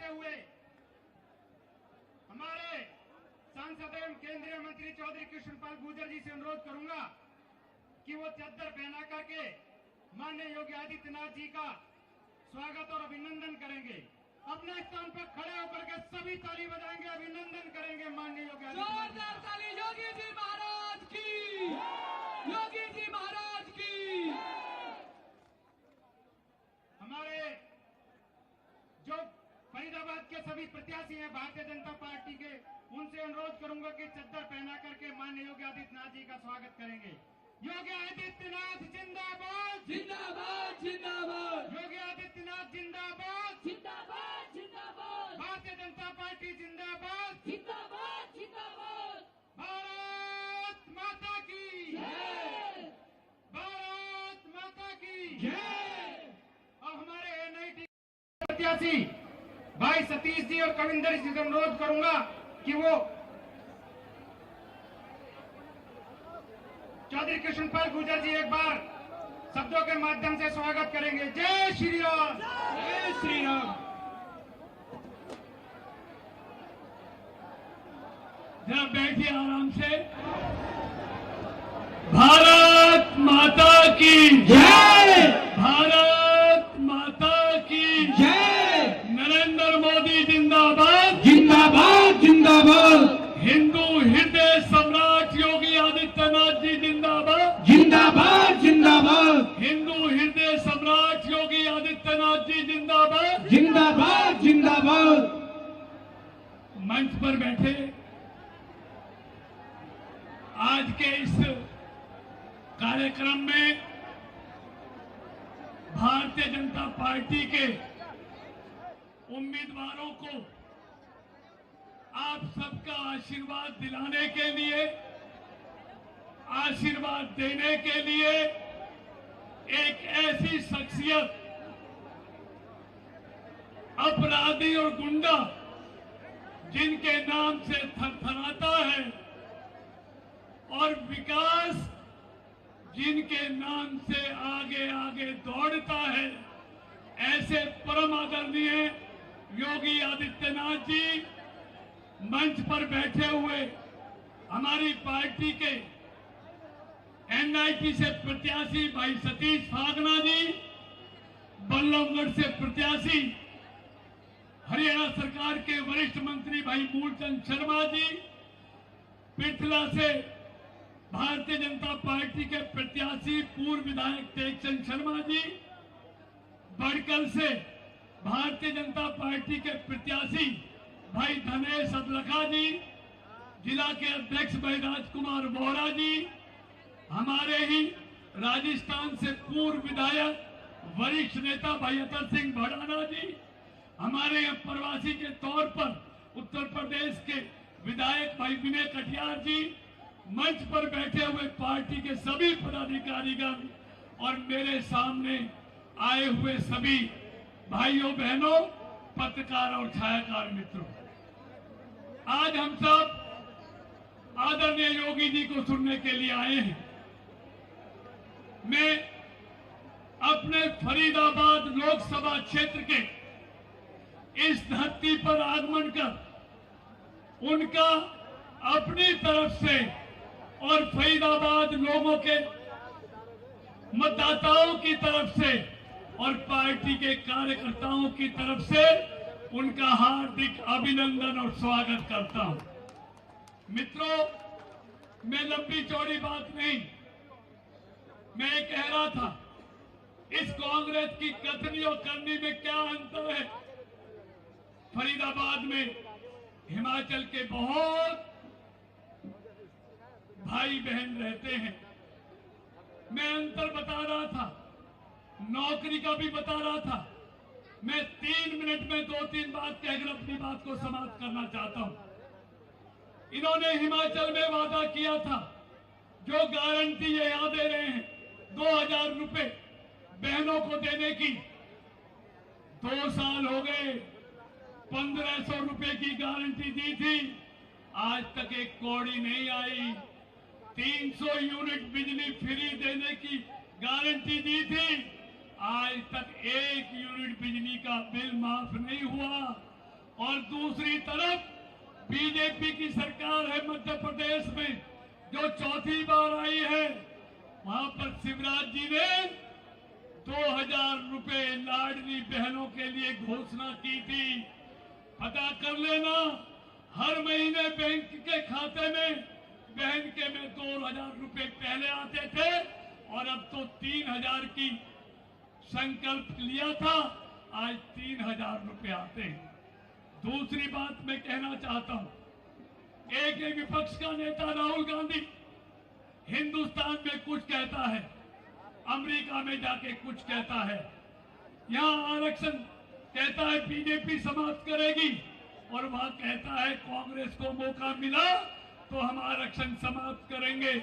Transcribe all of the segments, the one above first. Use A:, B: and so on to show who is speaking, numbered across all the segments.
A: हुए हमारे सांसद एवं केंद्रीय मंत्री चौधरी कृष्णपाल गुर्जर जी से अनुरोध करूंगा कि वो चद्दर पहना करके माननीय योगी आदित्यनाथ जी का स्वागत और अभिनंदन करेंगे। अपने स्थान पर खड़े होकर के सभी ताली बजाएंगे, अभिनंदन करेंगे माननीय योगी आदित्यनाथ जी।
B: योगी जी महाराज की, योगी जी महाराज की।
A: हमारे जो फरीदाबाद के सभी प्रत्याशी हैं भारतीय जनता पार्टी के, उनसे अनुरोध करूंगा कि चद्दर पहना करके माननीय योगी आदित्यनाथ जी का स्वागत करेंगे। योगी आदित्यनाथ जिंदाबाद,
B: जिंदाबाद जिंदाबाद,
A: योगी आदित्यनाथ जिंदाबाद,
B: जिंदाबाद जिंदाबाद,
A: भारतीय जनता पार्टी जिंदाबाद,
B: जिंदाबाद जिंदाबाद।
A: भारत माता की
B: जय,
A: भारत माता की
B: जय।
A: और हमारे एनआईटी प्रत्याशी भाई सतीश जी और कविंदर जी से अनुरोध करूंगा कि वो चौधरी कृष्णपाल गुर्जर जी एक बार शब्दों के माध्यम से स्वागत करेंगे। जय श्री राम,
B: जय श्री राम। जरा बैठिए आराम से। भारत माता की जय, भारत माता की जय। नरेंद्र मोदी जिंदाबाद, जिंदाबाद जिंदाबाद। हिंदू हृदय सम्राट योगी आदित्यनाथ जी जिंदाबाद, जिंदाबाद जिंदाबाद। हिंदू हृदय सम्राट योगी आदित्यनाथ जी जिंदाबाद, जिंदाबाद जिंदाबाद। मंच पर बैठे आज के इस कार्यक्रम में भारतीय जनता पार्टी के उम्मीदवारों को आप सबका आशीर्वाद दिलाने के लिए, आशीर्वाद देने के लिए एक ऐसी शख्सियत, अपराधी और गुंडा जिनके नाम से थरथराता है और विकास जिनके नाम से आगे आगे दौड़ता है, ऐसे परम आदरणीय योगी आदित्यनाथ जी मंच पर बैठे हुए हमारी पार्टी के एनआईटी से प्रत्याशी भाई सतीश फागना जी, बल्लभगढ़ से प्रत्याशी हरियाणा सरकार के वरिष्ठ मंत्री भाई मूलचंद शर्मा जी, पृथला से भारतीय जनता पार्टी के प्रत्याशी पूर्व विधायक टेकचंद शर्मा जी, बड़कल से भारतीय जनता पार्टी के प्रत्याशी भाई धनेश अदलखा जी, जिला के अध्यक्ष भाई राजकुमार बोहरा जी, हमारे ही राजस्थान से पूर्व विधायक वरिष्ठ नेता भाई अतर सिंह भड़ाना जी, हमारे यहाँ प्रवासी के तौर पर उत्तर प्रदेश के विधायक भाई विनय कटियार जी, मंच पर बैठे हुए पार्टी के सभी पदाधिकारीगण और मेरे सामने आए हुए सभी भाइयों बहनों, पत्रकार और छायाकार मित्रों, आज हम सब आदरणीय योगी जी को सुनने के लिए आए हैं। मैं अपने फरीदाबाद लोकसभा क्षेत्र के इस धरती पर आगमन कर उनका अपनी तरफ से और फरीदाबाद लोगों के मतदाताओं की तरफ से और पार्टी के कार्यकर्ताओं की तरफ से उनका हार्दिक अभिनंदन और स्वागत करता हूं। मित्रों, मैं लंबी चौड़ी बात नहीं, मैं कह रहा था इस कांग्रेस की कथनी और करनी में क्या अंतर है। फरीदाबाद में हिमाचल के बहुत भाई बहन रहते हैं। मैं अंतर बता रहा था, नौकरी का भी बता रहा था। मैं 3 मिनट में 2-3 बात कहकर अपनी बात को समाप्त करना चाहता हूं। इन्होंने हिमाचल में वादा किया था, जो गारंटी ये यहाँ दे रहे हैं 2000 रुपए बहनों को देने की, 2 साल हो गए, 1500 रुपए की गारंटी दी थी, आज तक एक कौड़ी नहीं आई। 300 यूनिट बिजली फ्री देने की गारंटी दी थी, आज तक 1 यूनिट बिजली का बिल माफ नहीं हुआ। और दूसरी तरफ बीजेपी की सरकार है मध्य प्रदेश में जो चौथी बार आई है, वहां पर शिवराज जी ने 2000 रुपए लाडली बहनों के लिए घोषणा की थी। पता कर लेना, हर महीने बैंक के खाते में बहन के में 2000 रुपए पहले आते थे और अब तो 3000 की संकल्प लिया था, आज 3000 रुपए आते हैं। दूसरी बात मैं कहना चाहता हूं, एक विपक्ष का नेता राहुल गांधी हिंदुस्तान में कुछ कहता है, अमेरिका में जाके कुछ कहता है, यहां आरक्षण कहता है बीजेपी समाप्त करेगी और वहां कहता है कांग्रेस को मौका मिला तो हम आरक्षण समाप्त करेंगे।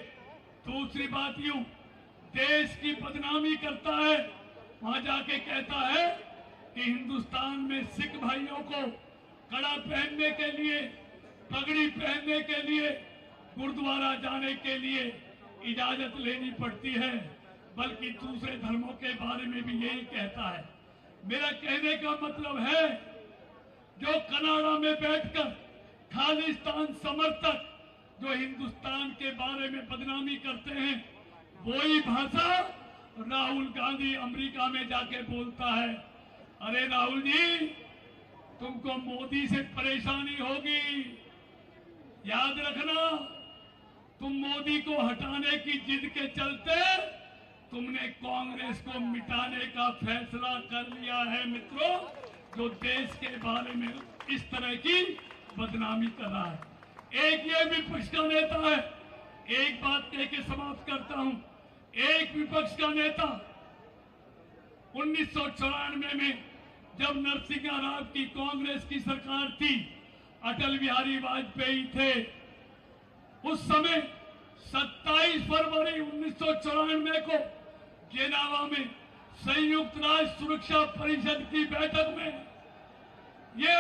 B: दूसरी बात यूं, देश की बदनामी करता है, वहां जाके कहता है कि हिंदुस्तान में सिख भाइयों को कड़ा पहनने के लिए, पगड़ी पहनने के लिए, गुरुद्वारा जाने के लिए इजाजत लेनी पड़ती है, बल्कि दूसरे धर्मों के बारे में भी यही कहता है। मेरा कहने का मतलब है, जो कनाडा में बैठकर खालिस्तान समर्थक जो हिंदुस्तान के बारे में बदनामी करते हैं, वही भाषा राहुल गांधी अमेरिका में जाके बोलता है। अरे राहुल जी, तुमको मोदी से परेशानी होगी, याद रखना, तुम मोदी को हटाने की जिद के चलते तुमने कांग्रेस को मिटाने का फैसला कर लिया है मित्रों, जो देश के बारे में इस तरह की बदनामी कर रहा है। एक ये विपक्ष का नेता है, एक बात कह के समाप्त करता हूं, एक विपक्ष का नेता 1994 में जब नरसिंह राव की कांग्रेस की सरकार थी, अटल बिहारी वाजपेयी थे, उस समय 27 फरवरी 1994 को जेनेवा में संयुक्त राष्ट्र सुरक्षा परिषद की बैठक में ये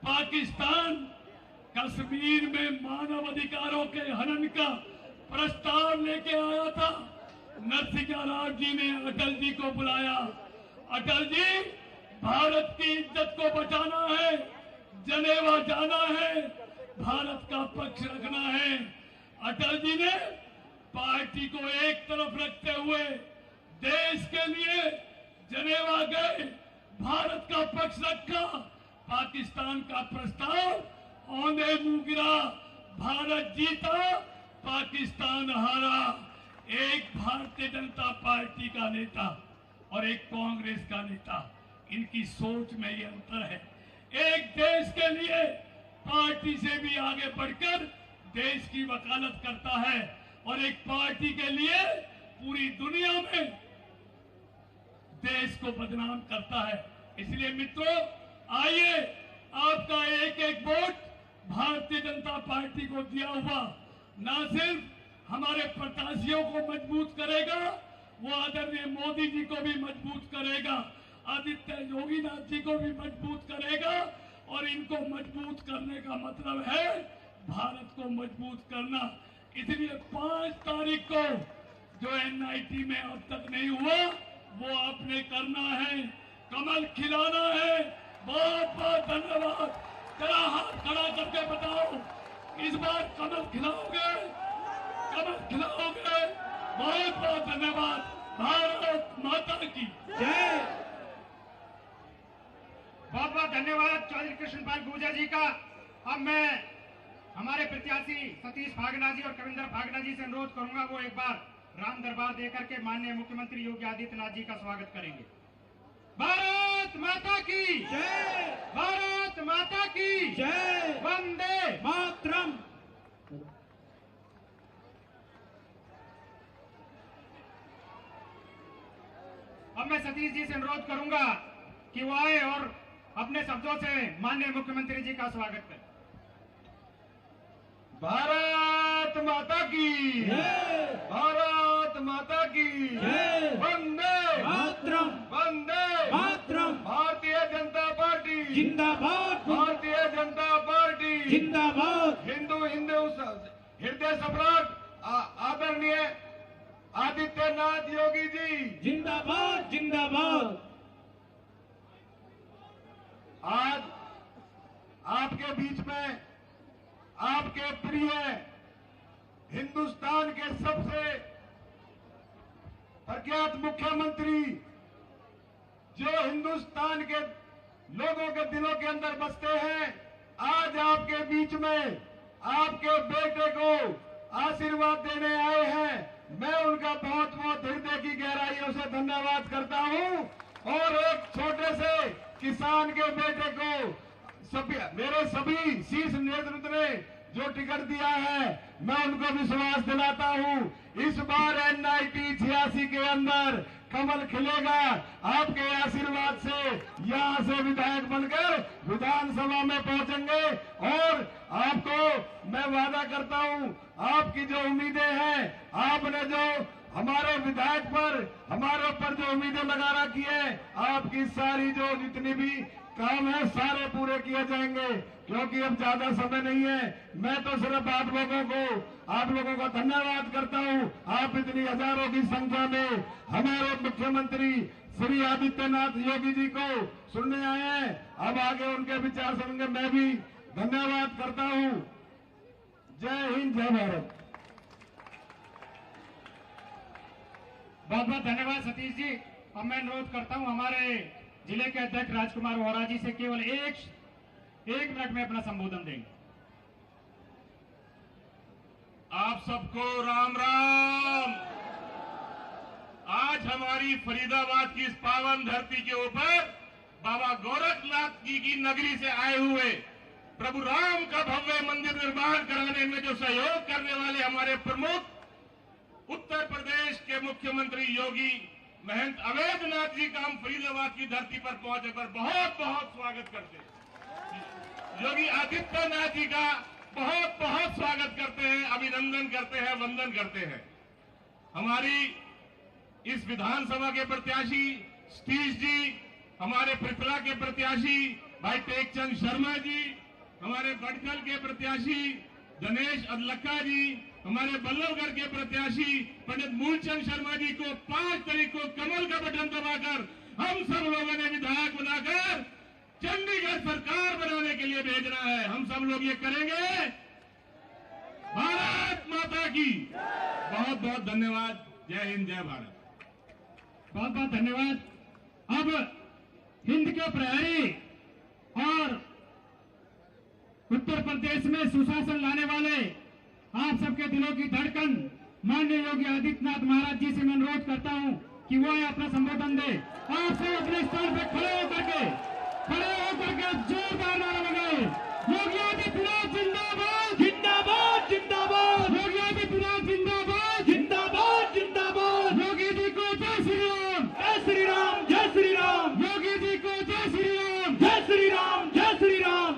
B: पाकिस्तान कश्मीर में मानव अधिकारों के हनन का प्रस्ताव लेके आया था। नरसिंह राव जी ने अटल जी को बुलाया, अटल जी, भारत की इज्जत को बचाना है, जनेवा जाना है, भारत का पक्ष रखना है। अटल जी ने पार्टी को एक तरफ रखते हुए देश के लिए जनेवा गए, भारत का पक्ष रखा, पाकिस्तान का प्रस्ताव औंधे मुंह गिरा, भारत जीता, पाकिस्तान हारा। एक भारतीय जनता पार्टी का नेता और एक कांग्रेस का नेता, इनकी सोच में ये अंतर है। एक देश के लिए पार्टी से भी आगे बढ़कर देश की वकालत करता है और एक पार्टी के लिए पूरी दुनिया में देश को बदनाम करता है। इसलिए मित्रों, आइए, आपका एक एक वोट भारतीय जनता पार्टी को दिया हुआ न सिर्फ हमारे प्रत्याशियों को मजबूत करेगा, वो आदरणीय मोदी जी को भी मजबूत करेगा, आदित्य योगीनाथ जी को भी मजबूत करेगा। और इनको मजबूत करने का मतलब है भारत को मजबूत करना। इसलिए 5 तारीख को जो एनआईटी में अब तक नहीं हुआ, वो आपने करना है, कमल खिलाना है। बहुत बहुत धन्यवाद। जरा हाथ खड़ा करके बताओ, इस बार कमल खिलाओगे? कमल खिलाओगे? बहुत बहुत धन्यवाद। भारत माता की
A: जय। बहुत बहुत धन्यवाद चौधरी कृष्णपाल गुर्जर जी का। अब मैं हमारे प्रत्याशी सतीश फागना जी और कविंदर फागना जी से अनुरोध करूंगा, वो एक बार राम दरबार देकर के माननीय मुख्यमंत्री योगी आदित्यनाथ जी का स्वागत करेंगे। भारत माता की जय। भारत माता की जय। वंदे मातरम। अब मैं सतीश जी से अनुरोध करूंगा कि वो आए और अपने शब्दों से माननीय मुख्यमंत्री जी का स्वागत करें। भारत माता की जय। भारत माता की जय। वंदे मातरम। वंदे मातरम। भारतीय जनता पार्टी जिंदाबाद। भारतीय जनता पार्टी जिंदाबाद। हिंदू हृदय सम्राट आदरणीय आदित्यनाथ योगी जी जिंदाबाद। जिंदाबाद। आज
C: आपके बीच में आपके प्रिय हिंदुस्तान के सबसे प्रख्यात मुख्यमंत्री, जो हिंदुस्तान के लोगों के दिलों के अंदर बसते हैं, आज आपके बीच में आपके बेटे को आशीर्वाद देने आए हैं। मैं उनका बहुत बहुत हृदय की गहराइयों से धन्यवाद करता हूं। और एक छोटे से किसान के बेटे को मेरे सभी शीर्ष नेतृत्व ने जो टिकट दिया है, मैं उनको विश्वास दिलाता हूं इस बार NIT 86 के अंदर कमल खिलेगा। आपके आशीर्वाद से यहां से विधायक बनकर विधानसभा में पहुंचेंगे। और आपको मैं वादा करता हूं, आपकी जो उम्मीदें हैं, आपने जो हमारे विधायक पर, हमारे ऊपर जो उम्मीदें लगा रखी है, आपकी सारी जो जितनी भी काम है सारे पूरे किए जाएंगे। क्योंकि अब ज्यादा समय नहीं है। मैं तो सिर्फ आप लोगों का धन्यवाद करता हूं। आप इतनी हजारों की संख्या में हमारे मुख्यमंत्री श्री आदित्यनाथ योगी जी को सुनने आए हैं। अब आगे उनके विचार सुनेंगे। मैं भी धन्यवाद करता हूं। जय हिंद, जय भारत।
A: बहुत बहुत धन्यवाद सतीश जी। अब मैं अनुरोध करता हूं हमारे जिले के अध्यक्ष राजकुमार वोरा जी से केवल एक मिनट में अपना संबोधन देंगे।
D: आप सबको राम राम। आज हमारी फरीदाबाद की इस पावन धरती के ऊपर बाबा गोरखनाथ जी की नगरी से आए हुए प्रभु राम का भव्य मंदिर निर्माण कराने में जो सहयोग करने वाले हमारे प्रमुख उत्तर प्रदेश के मुख्यमंत्री योगी महंत अवैधनाथ जी का हम फरीदाबाद की धरती पर पहुंचे पर बहुत बहुत स्वागत करते हैं। योगी आदित्यनाथ जी का बहुत बहुत स्वागत करते हैं, अभिनंदन करते हैं, वंदन करते हैं। हमारी इस विधानसभा के प्रत्याशी सतीश जी, हमारे पृथला के प्रत्याशी भाई टेकचंद शर्मा जी, हमारे बटकल के प्रत्याशी दिनेश अदलक्का जी, हमारे बल्लभगढ़ के प्रत्याशी पंडित मूलचंद शर्मा जी को 5 तारीख को कमल का बटन दबाकर हम सब लोगों ने विधायक बनाकर चंडीगढ़ सरकार बनाने के लिए भेजना है। हम सब लोग ये करेंगे। भारत माता की बहुत बहुत धन्यवाद। जय हिंद, जय भारत।
A: बहुत बहुत धन्यवाद। अब हिंद के प्रहरी और उत्तर प्रदेश में सुशासन लाने वाले आप सबके दिलों की धड़कन माननीय योगी आदित्यनाथ महाराज जी से मैं अनुरोध करता हूं कि वो अपना संबोधन दे। आप सब अपने स्थान पर खड़े होकर के जोरदार नारा लगाए। योगी आदित्यनाथ जिंदाबाद, जिंदाबाद, जिंदाबाद। योगी आदित्यनाथ जिंदाबाद, जिंदाबाद, जिंदाबाद। योगी जी को जय श्री राम, जय श्री राम, जय श्री राम। योगी जी को जय श्री राम, जय श्री राम, जय श्री राम।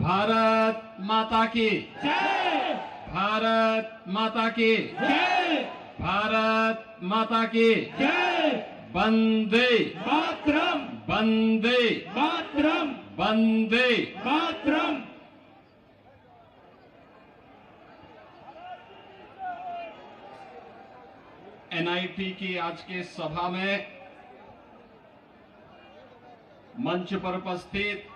E: भारत माता की
A: जय,
E: भारत माता की
A: जय,
E: भारत माता की
A: जय।
E: वंदे
A: मातरम,
E: वंदे
A: मातरम,
E: वंदे
A: मातरम।
E: NIT की आज के सभा में मंच पर उपस्थित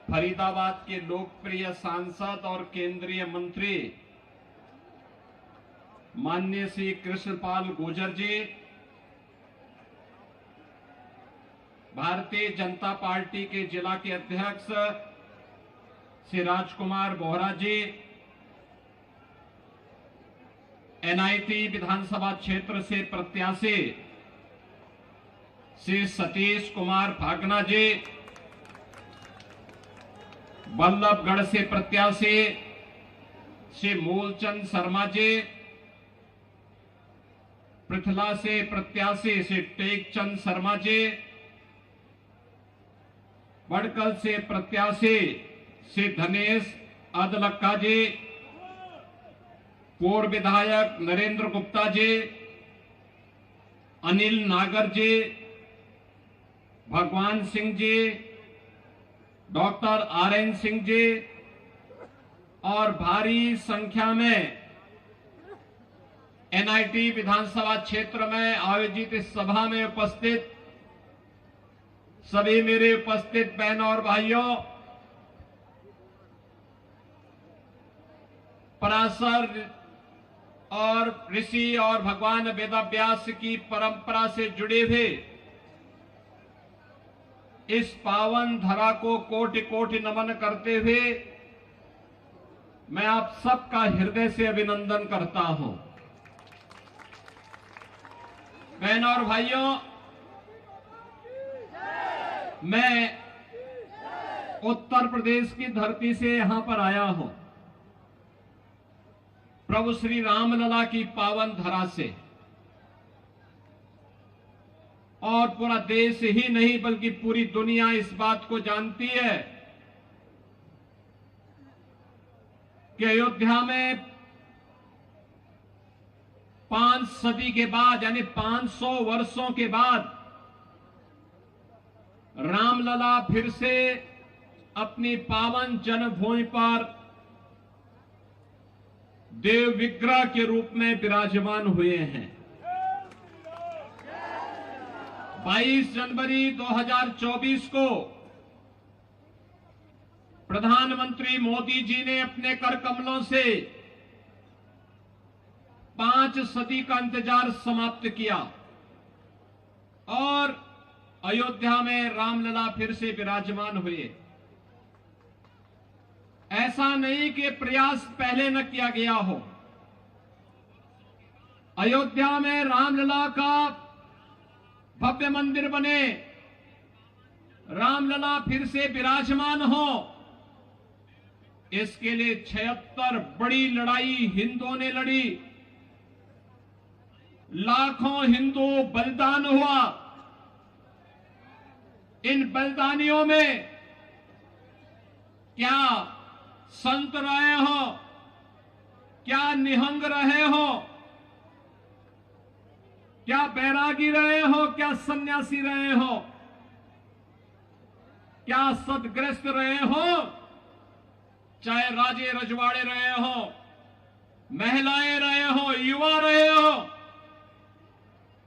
E: फरीदाबाद के लोकप्रिय सांसद और केंद्रीय मंत्री माननीय श्री कृष्णपाल गुर्जर जी, भारतीय जनता पार्टी के जिला के अध्यक्ष श्री राजकुमार वोरा जी, NIT विधानसभा क्षेत्र से प्रत्याशी श्री सतीश कुमार फागना जी, बल्लभगढ़ से प्रत्याशी श्री मूलचंद शर्मा जी, पृथला से प्रत्याशी श्री टेकचंद शर्मा जी, बड़कल से प्रत्याशी श्री दिनेश अदलक्का जी, पूर्व विधायक नरेंद्र गुप्ता जी, अनिल नागर जी, भगवान सिंह जी, डॉक्टर RN सिंह जी और भारी संख्या में NIT विधानसभा क्षेत्र में आयोजित इस सभा में उपस्थित सभी मेरे उपस्थित बहनों और भाइयों, पराशर और ऋषि और भगवान वेदव्यास की परंपरा से जुड़े हुए इस पावन धरा को कोटि कोटि नमन करते हुए मैं आप सबका हृदय से अभिनंदन करता हूं। बहनों और भाइयों, मैं उत्तर प्रदेश की धरती से यहां पर आया हूं, प्रभु श्री रामलला की पावन धरा से, और पूरा देश ही नहीं बल्कि पूरी दुनिया इस बात को जानती है कि अयोध्या में 5 सदी के बाद यानी 500 वर्षों के बाद रामलला फिर से अपनी पावन जन्मभूमि पर देव विग्रह के रूप में विराजमान हुए हैं। 22 जनवरी 2024 को प्रधानमंत्री मोदी जी ने अपने कर कमलों से 5 सदी का इंतजार समाप्त किया और अयोध्या में रामलला फिर से विराजमान हुए। ऐसा नहीं कि प्रयास पहले न किया गया हो। अयोध्या में रामलला का भव्य मंदिर बने, रामलला फिर से विराजमान हो, इसके लिए 76 बड़ी लड़ाई हिंदुओं ने लड़ी, लाखों हिंदू बलिदान हुआ। इन बलिदानियों में क्या संत रहे हो, क्या निहंग रहे हो, क्या बैरागी रहे हो, क्या सन्यासी रहे हो, क्या सदग्रस्त रहे हो, चाहे राजे रजवाड़े रहे हो, महिलाएं रहे हो, युवा रहे हो,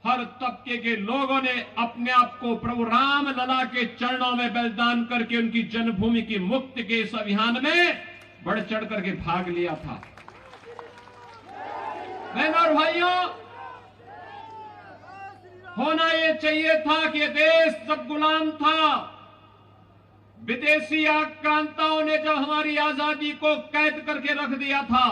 E: हर तबके के लोगों ने अपने आप को प्रभु रामलला के चरणों में बलिदान करके उनकी जन्मभूमि की मुक्ति के इस अभियान में बढ़ चढ़ करके भाग लिया था। बहनों और भाइयों, होना यह चाहिए था कि देश जब गुलाम था, विदेशी आक्रांताओं ने जब हमारी आजादी को कैद करके रख दिया था,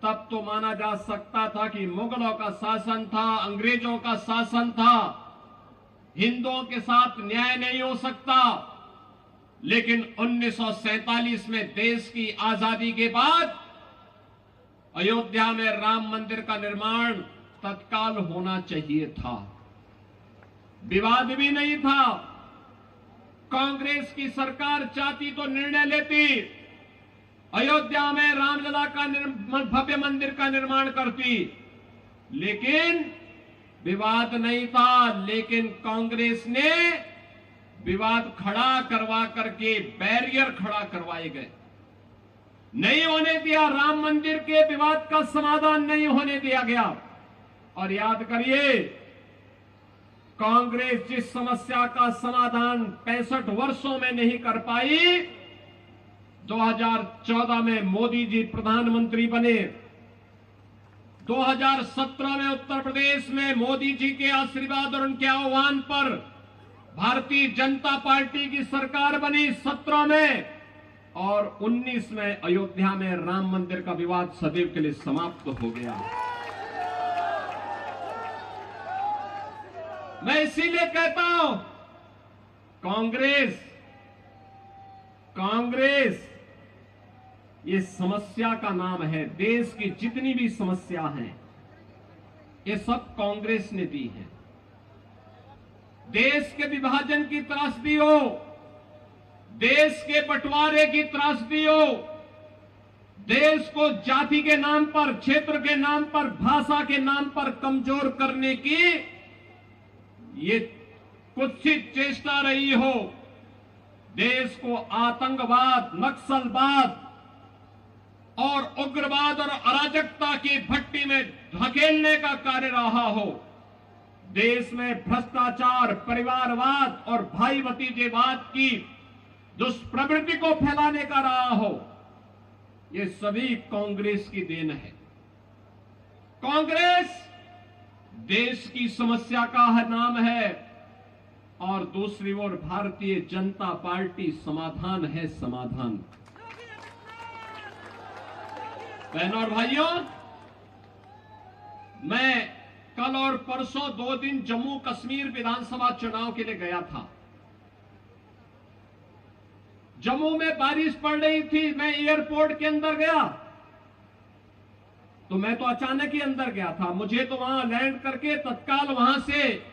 E: तब तो माना जा सकता था कि मुगलों का शासन था, अंग्रेजों का शासन था, हिंदुओं के साथ न्याय नहीं हो सकता। लेकिन 1947 में देश की आजादी के बाद अयोध्या में राम मंदिर का निर्माण तत्काल होना चाहिए था, विवाद भी नहीं था। कांग्रेस की सरकार चाहती तो निर्णय लेती, अयोध्या में रामलला का भव्य मंदिर का निर्माण करती, लेकिन विवाद नहीं था। लेकिन कांग्रेस ने विवाद खड़ा करवा करके बैरियर खड़ा करवाए गए, नहीं होने दिया, राम मंदिर के विवाद का समाधान नहीं होने दिया गया। और याद करिए, कांग्रेस जिस समस्या का समाधान 65 वर्षों में नहीं कर पाई, 2014 में मोदी जी प्रधानमंत्री बने, 2017 में उत्तर प्रदेश में मोदी जी के आशीर्वाद और उनके आह्वान पर भारतीय जनता पार्टी की सरकार बनी 17 में, और 19 में अयोध्या में राम मंदिर का विवाद सदैव के लिए समाप्त हो गया। मैं इसीलिए कहता हूं, कांग्रेस ये समस्या का नाम है। देश की जितनी भी समस्या हैं, ये सब कांग्रेस ने दी है। देश के विभाजन की त्रासदी हो, देश के बंटवारे की त्रासदी हो, देश को जाति के नाम पर, क्षेत्र के नाम पर, भाषा के नाम पर कमजोर करने की ये कुत्सित चेष्टा रही हो, देश को आतंकवाद, नक्सलवाद और उग्रवाद और अराजकता की भट्टी में धकेलने का कार्य रहा हो, देश में भ्रष्टाचार, परिवारवाद और भाई भतीजेवाद की दुष्प्रवृत्ति को फैलाने का रहा हो, ये सभी कांग्रेस की देन है। कांग्रेस देश की समस्या का नाम है और दूसरी ओर भारतीय जनता पार्टी समाधान है, समाधान। बहनों और भाइयों, मैं कल और परसों 2 दिन जम्मू कश्मीर विधानसभा चुनाव के लिए गया था। जम्मू में बारिश पड़ रही थी, मैं एयरपोर्ट के अंदर गया तो मैं तो अचानक ही अंदर गया था। मुझे तो वहां लैंड करके तत्काल वहां से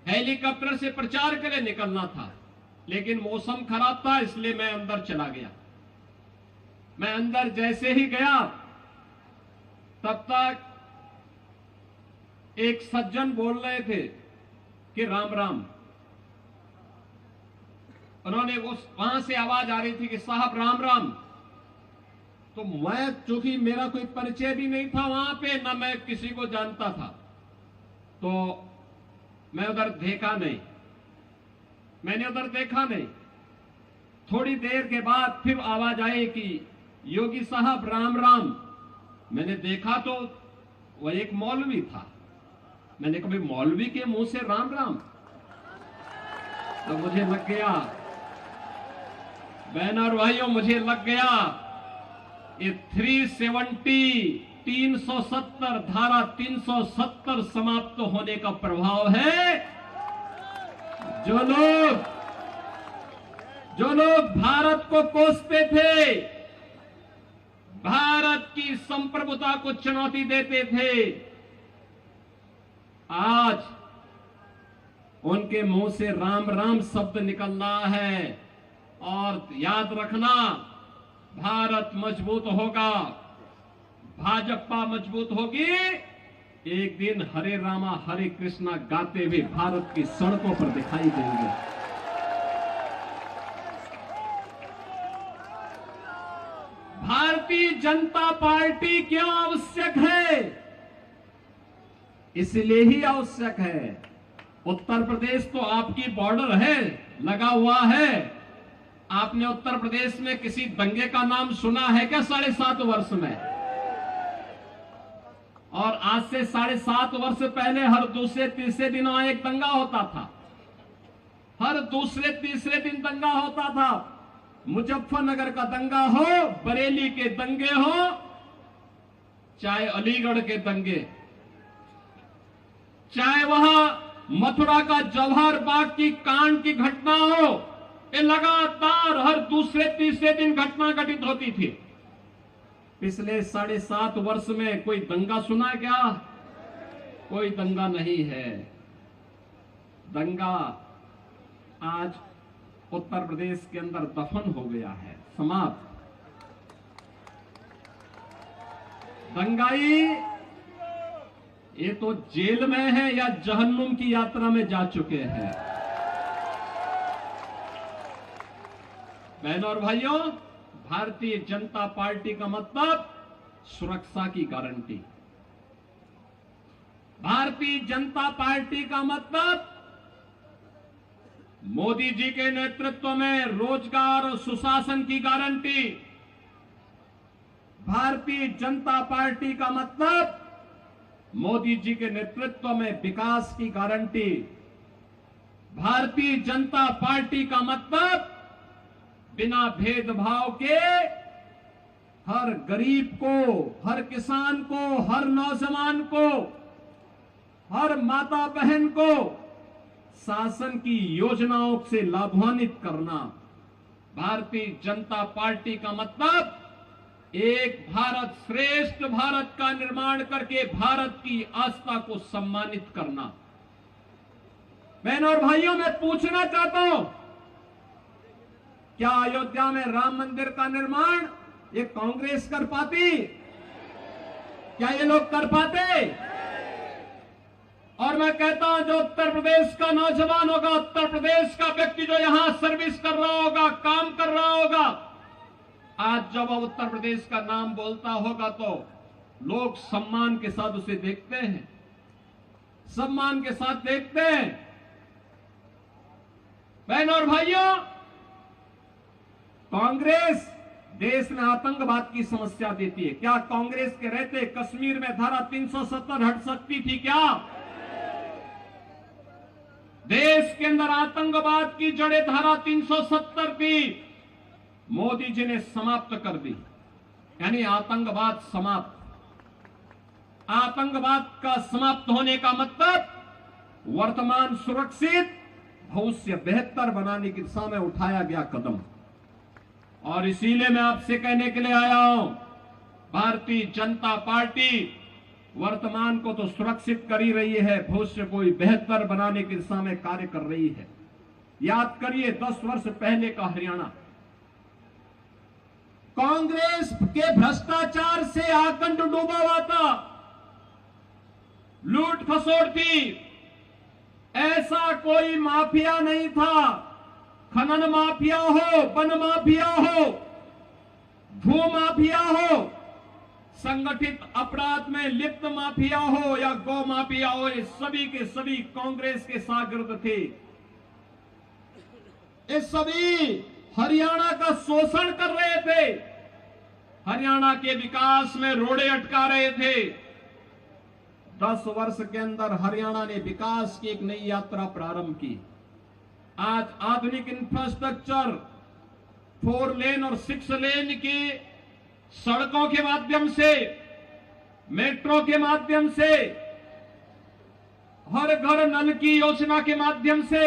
E: हेलीकॉप्टर से प्रचार के लिए निकलना था, लेकिन मौसम खराब था, इसलिए मैं अंदर चला गया। मैं अंदर जैसे ही गया तब तक एक सज्जन बोल रहे थे कि राम राम। उन्होंने वहां से आवाज आ रही थी कि साहब राम राम। तो मैं, चूंकि मेरा कोई परिचय भी नहीं था वहां पे, ना मैं किसी को जानता था, तो मैं उधर देखा नहीं, मैंने उधर देखा नहीं। थोड़ी देर के बाद फिर आवाज आई कि योगी साहब राम राम। मैंने देखा तो वह एक मौलवी था। मैंने कभी मौलवी के मुंह से राम राम, तो मुझे लग गया, बहनों और भाइयों, मुझे लग गया ये 370 धारा 370 समाप्त होने का प्रभाव है। जो लोग भारत को कोसते थे, भारत की संप्रभुता को चुनौती देते थे, आज उनके मुंह से राम राम शब्द निकल रहा है। और याद रखना, भारत मजबूत होगा, भाजपा मजबूत होगी, एक दिन हरे रामा हरे कृष्णा गाते हुए भारत की सड़कों पर दिखाई देंगे। भारतीय जनता पार्टी क्यों आवश्यक है? इसलिए ही आवश्यक है, उत्तर प्रदेश तो आपकी बॉर्डर है, लगा हुआ है। आपने उत्तर प्रदेश में किसी दंगे का नाम सुना है क्या 7.5 वर्ष में? और आज से 7.5 वर्ष पहले हर दूसरे तीसरे दिन वहां एक दंगा होता था, हर दूसरे तीसरे दिन दंगा होता था। मुजफ्फरनगर का दंगा हो, बरेली के दंगे हो, चाहे अलीगढ़ के दंगे, चाहे वहां मथुरा का जवाहर बाग की कांड की घटना हो, ये लगातार हर दूसरे तीसरे दिन घटना घटित होती थी। पिछले 7.5 वर्ष में कोई दंगा सुना क्या? कोई दंगा नहीं है। दंगा आज उत्तर प्रदेश के अंदर दफन हो गया है, समाप्त। दंगाई ये तो जेल में है या जहन्नुम की यात्रा में जा चुके हैं। बहनों और भाइयों, भारतीय जनता पार्टी का मतलब सुरक्षा की गारंटी। भारतीय जनता पार्टी का मतलब मोदी जी के नेतृत्व में रोजगार और सुशासन की गारंटी। भारतीय जनता पार्टी का मतलब मोदी जी के नेतृत्व में विकास की गारंटी। भारतीय जनता पार्टी का मतलब बिना भेदभाव के हर गरीब को, हर किसान को, हर नौजवान को, हर माता बहन को शासन की योजनाओं से लाभान्वित करना। भारतीय जनता पार्टी का मतलब एक भारत श्रेष्ठ भारत का निर्माण करके भारत की आस्था को सम्मानित करना। बहनों और भाइयों, मैं पूछना चाहता हूं, क्या अयोध्या में राम मंदिर का निर्माण ये कांग्रेस कर पाती? क्या ये लोग कर पाते? और मैं कहता हूं, जो उत्तर प्रदेश का नौजवान होगा, उत्तर प्रदेश का व्यक्ति जो यहां सर्विस कर रहा होगा, काम कर रहा होगा, आज जब वो उत्तर प्रदेश का नाम बोलता होगा तो लोग सम्मान के साथ उसे देखते हैं, सम्मान के साथ देखते हैं। बहनों और भाइयों, कांग्रेस देश में आतंकवाद की समस्या देती है। क्या कांग्रेस के रहते कश्मीर में धारा 370 हट सकती थी क्या? देश के अंदर आतंकवाद की जड़ें धारा 370 थी, मोदी जी ने समाप्त कर दी, यानी आतंकवाद समाप्त। आतंकवाद का समाप्त होने का मतलब वर्तमान सुरक्षित, भविष्य बेहतर बनाने की दिशा में उठाया गया कदम। और इसीलिए मैं आपसे कहने के लिए आया हूं, भारतीय जनता पार्टी वर्तमान को तो सुरक्षित कर ही रही है, भविष्य को बेहतर बनाने की दिशा में कार्य कर रही है। याद करिए 10 वर्ष पहले का हरियाणा, कांग्रेस के भ्रष्टाचार से आकंठ डूबा हुआ था, लूट खसोट थी, ऐसा कोई माफिया नहीं था, खनन माफिया हो, वन माफिया हो, भू माफिया हो, संगठित अपराध में लिप्त माफिया हो या गौ माफिया हो, ये सभी के सभी कांग्रेस के शागिर्द थे। ये सभी हरियाणा का शोषण कर रहे थे, हरियाणा के विकास में रोड़े अटका रहे थे। 10 वर्ष के अंदर हरियाणा ने विकास की एक नई यात्रा प्रारंभ की। आज आधुनिक इंफ्रास्ट्रक्चर 4 लेन और 6 लेन की सड़कों के माध्यम से, मेट्रो के माध्यम से, हर घर नल की योजना के माध्यम से,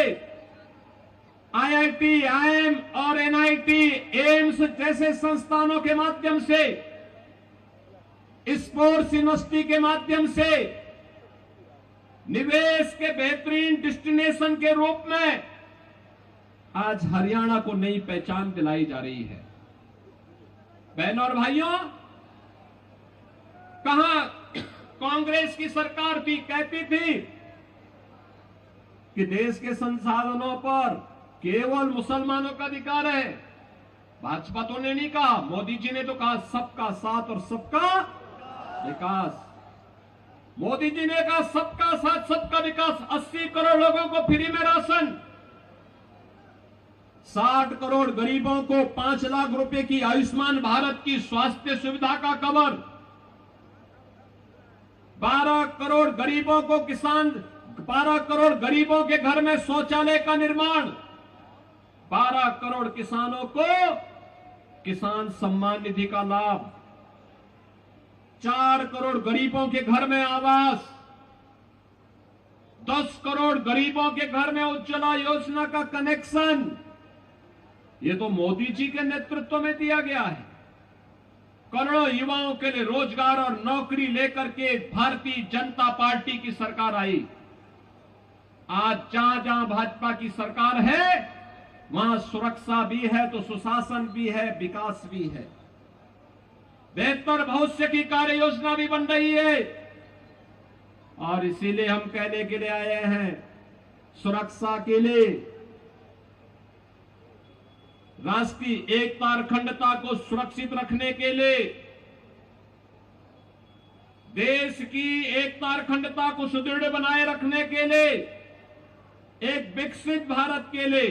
E: आईआईटी, आईएम और एनआईटी, एम्स जैसे संस्थानों के माध्यम से, स्पोर्ट्स यूनिवर्सिटी के माध्यम से, निवेश के बेहतरीन डेस्टिनेशन के रूप में आज हरियाणा को नई पहचान दिलाई जा रही है। बहनों और भाइयों, कहां कांग्रेस की सरकार थी, कहती थी कि देश के संसाधनों पर केवल मुसलमानों का अधिकार है। भाजपा तो ने नहीं कहा, मोदी जी ने तो कहा सबका साथ और सबका विकास। मोदी जी ने कहा सबका साथ सबका विकास, 80 करोड़ लोगों को फ्री में राशन, 60 करोड़ गरीबों को 5 लाख रुपए की आयुष्मान भारत की स्वास्थ्य सुविधा का कवर, 12 करोड़ गरीबों को 12 करोड़ गरीबों के घर में शौचालय का निर्माण, 12 करोड़ किसानों को किसान सम्मान निधि का लाभ, 4 करोड़ गरीबों के घर में आवास, 10 करोड़ गरीबों के घर में उज्ज्वला योजना का कनेक्शन। ये तो मोदी जी के नेतृत्व में दिया गया है। करोड़ों युवाओं के लिए रोजगार और नौकरी लेकर के भारतीय जनता पार्टी की सरकार आई। आज जहां जहां भाजपा की सरकार है, वहां सुरक्षा भी है तो सुशासन भी है, विकास भी है, बेहतर भविष्य की कार्य योजना भी बन रही है। और इसीलिए हम कहने के लिए आए हैं, सुरक्षा के लिए, राष्ट्रीय एकता और अखंडता को सुरक्षित रखने के लिए, देश की एकता और अखंडता को सुदृढ़ बनाए रखने के लिए, एक विकसित भारत के लिए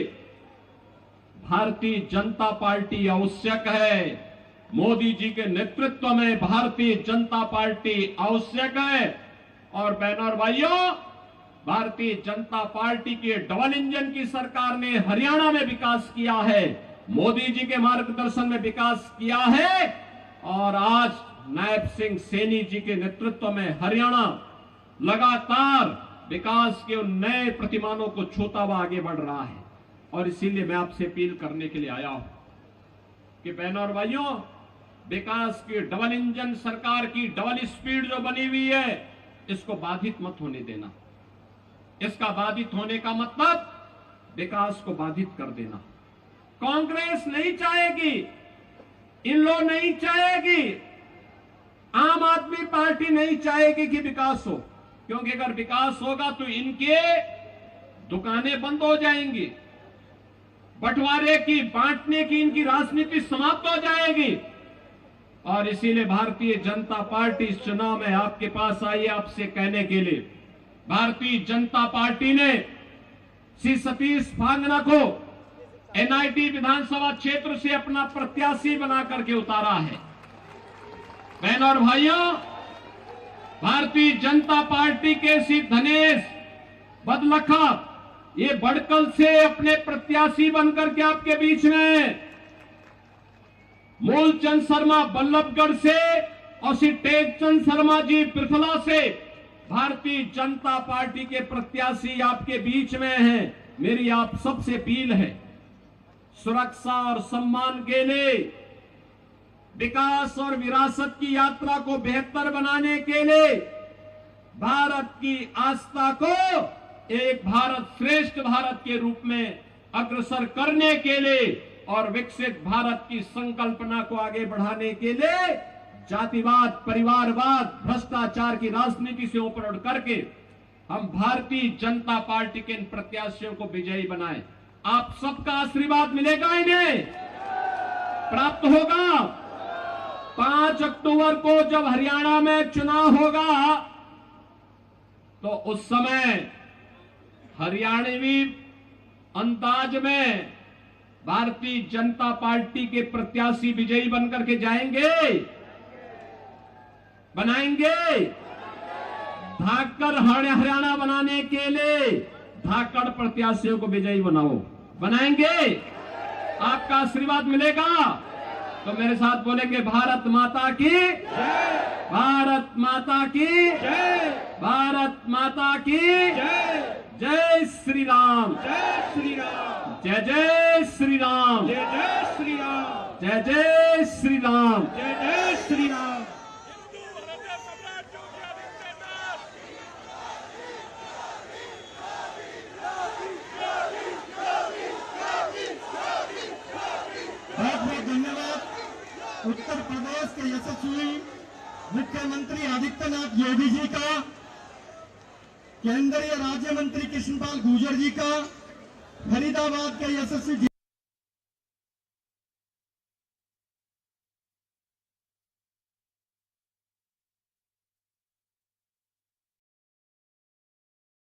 E: भारतीय जनता पार्टी आवश्यक है। मोदी जी के नेतृत्व में भारतीय जनता पार्टी आवश्यक है। और बहनों और भाइयों, भारतीय जनता पार्टी के डबल इंजन की सरकार ने हरियाणा में विकास किया है, मोदी जी के मार्गदर्शन में विकास किया है। और आज नायब सिंह सैनी जी के नेतृत्व में हरियाणा लगातार विकास के उन नए प्रतिमानों को छूता हुआ आगे बढ़ रहा है। और इसीलिए मैं आपसे अपील करने के लिए आया हूं कि बहनों और भाइयों, विकास की डबल इंजन सरकार की डबल स्पीड जो बनी हुई है, इसको बाधित मत होने देना। इसका बाधित होने का मतलब विकास को बाधित कर देना। कांग्रेस नहीं चाहेगी, इन लोग नहीं चाहेगी, आम आदमी पार्टी नहीं चाहेगी कि विकास हो, क्योंकि अगर विकास होगा तो इनके दुकानें बंद हो जाएंगी, बंटवारे की, बांटने की इनकी राजनीति समाप्त हो जाएगी। और इसीलिए भारतीय जनता पार्टी इस चुनाव में आपके पास आई है आपसे कहने के लिए, भारतीय जनता पार्टी ने श्री सतीश फांगना को एनआईटी विधानसभा क्षेत्र से अपना प्रत्याशी बना करके उतारा है। बहनों और भाइयों, भारतीय जनता पार्टी के श्री धनेश बदलखा ये बड़कल से अपने प्रत्याशी बनकर के आपके बीच में, मूलचंद शर्मा बल्लभगढ़ से और श्री टेकचंद शर्मा जी पृथला से भारतीय जनता पार्टी के प्रत्याशी आपके बीच में हैं। मेरी आप सबसे अपील है, सुरक्षा और सम्मान के लिए, विकास और विरासत की यात्रा को बेहतर बनाने के लिए, भारत की आस्था को एक भारत श्रेष्ठ भारत के रूप में अग्रसर करने के लिए और विकसित भारत की संकल्पना को आगे बढ़ाने के लिए जातिवाद, परिवारवाद, भ्रष्टाचार की राजनीति से ऊपर उठ करके हम भारतीय जनता पार्टी के इन प्रत्याशियों को विजयी बनाएं। आप सबका आशीर्वाद मिलेगा, इन्हें प्राप्त होगा। 5 अक्टूबर को जब हरियाणा में चुनाव होगा तो उस समय हरियाणवी अंदाज में भारतीय जनता पार्टी के प्रत्याशी विजयी बनकर के जाएंगे, बनाएंगे। धाकड़ हरियाणा बनाने के लिए धाकड़ प्रत्याशियों को विजयी बनाओ, बनाएंगे। आपका आशीर्वाद मिलेगा तो मेरे साथ बोलेंगे, भारत माता की जय, भारत माता की जय, भारत माता की जय, जय श्री राम, जय श्री राम, जय जय श्री राम, जय जय श्री राम, जय जय श्री राम, जय जय श्री राम।
C: बहुत बहुत धन्यवाद। उत्तर प्रदेश के यशस्वी मुख्यमंत्री आदित्यनाथ योगी जी का, केंद्रीय राज्य मंत्री कृष्णपाल गुर्जर जी का, फरीदाबाद के यशस्वी